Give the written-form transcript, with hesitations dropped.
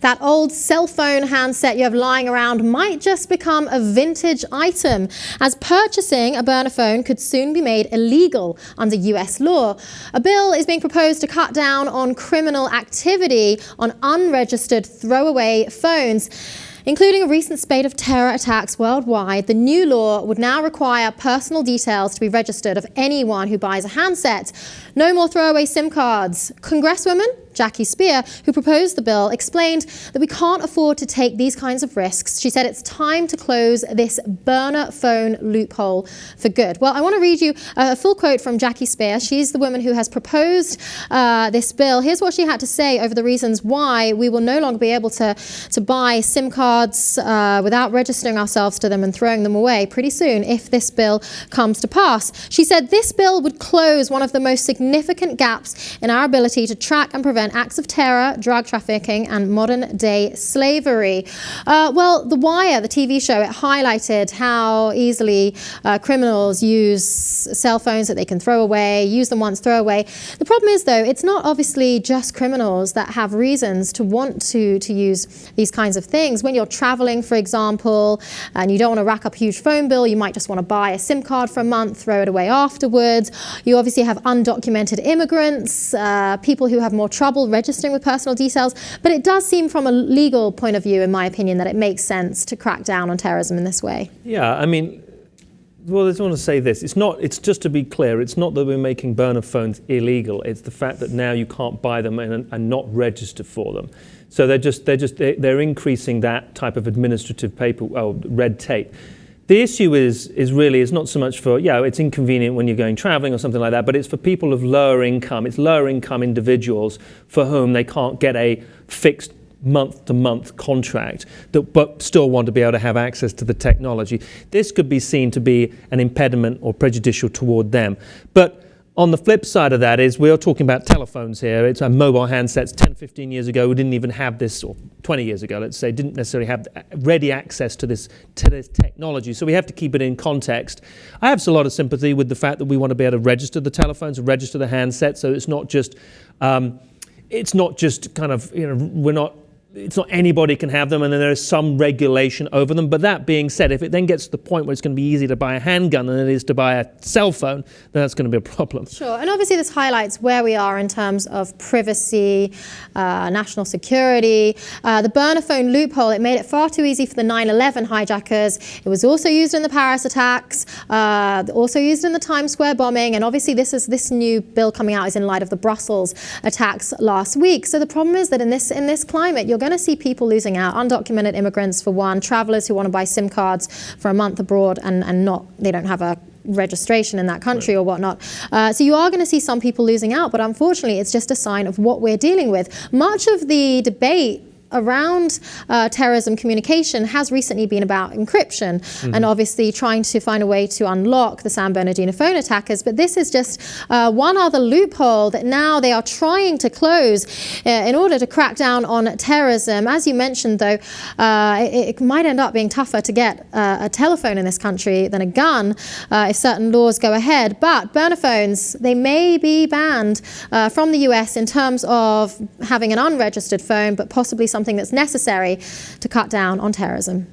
That old cell phone handset you have lying around might just become a vintage item, as purchasing a burner phone could soon be made illegal under US law. A bill is being proposed to cut down on criminal activity on unregistered throwaway phones. Including a recent spate of terror attacks worldwide, the new law would now require personal details to be registered of anyone who buys a handset. No more throwaway SIM cards. Congresswoman Jackie Speer, who proposed the bill, explained that we can't afford to take these kinds of risks. She said it's time to close this burner phone loophole for good. Well, I want to read you a full quote from Jackie Speer. She's the woman who has proposed this bill. Here's what she had to say over the reasons why we will no longer be able to buy SIM cards without registering ourselves to them and throwing them away pretty soon if this bill comes to pass. She said this bill would close one of the most significant gaps in our ability to track and prevent acts of terror, drug trafficking, and modern-day slavery. Well, The Wire, the TV show, it highlighted how easily criminals use cell phones that they can throw away, use them once, throw away. The problem is, though, it's not obviously just criminals that have reasons to want to use these kinds of things. When you're traveling, for example, and you don't want to rack up a huge phone bill, you might just want to buy a SIM card for a month, throw it away afterwards. You obviously have undocumented immigrants, people who have more trouble registering with personal details, but it does seem from a legal point of view, in my opinion, that it makes sense to crack down on terrorism in this way. Yeah, I mean, well, I just want to say this. It's just to be clear, it's not that we're making burner phones illegal. It's the fact that now you can't buy them and not register for them. So they're increasing that type of administrative red tape. The issue is not so much for, it's inconvenient when you're going traveling or something like that, but it's for people of lower income. It's lower income individuals for whom they can't get a fixed month-to-month contract, but still want to be able to have access to the technology. This could be seen to be an impediment or prejudicial toward them. But on the flip side of that is we're talking about telephones here. It's mobile handsets. 10, 15 years ago, we didn't even have this, or 20 years ago, let's say, didn't necessarily have ready access to this technology. So we have to keep it in context. I have a lot of sympathy with the fact that we want to be able to register the telephones, register the handsets. So it's not just kind of, it's not anybody can have them, and then there is some regulation over them. But that being said, if it then gets to the point where it's going to be easier to buy a handgun than it is to buy a cell phone, then that's going to be a problem. Sure, and obviously this highlights where we are in terms of privacy, national security. The burner phone loophole, it made it far too easy for the 9/11 hijackers. It was also used in the Paris attacks, also used in the Times Square bombing, and obviously this new bill coming out is in light of the Brussels attacks last week. So the problem is that in this climate, you're going to see people losing out, undocumented immigrants for one, travelers who want to buy SIM cards for a month abroad and they don't have a registration in that country or whatnot. So you are going to see some people losing out, but unfortunately it's just a sign of what we're dealing with. Much of the debate around terrorism communication has recently been about encryption and obviously trying to find a way to unlock the San Bernardino phone attackers. But this is just one other loophole that now they are trying to close in order to crack down on terrorism. As you mentioned, though, it might end up being tougher to get a telephone in this country than a gun if certain laws go ahead. But burner phones, they may be banned from the US in terms of having an unregistered phone, but possibly something that's necessary to cut down on terrorism.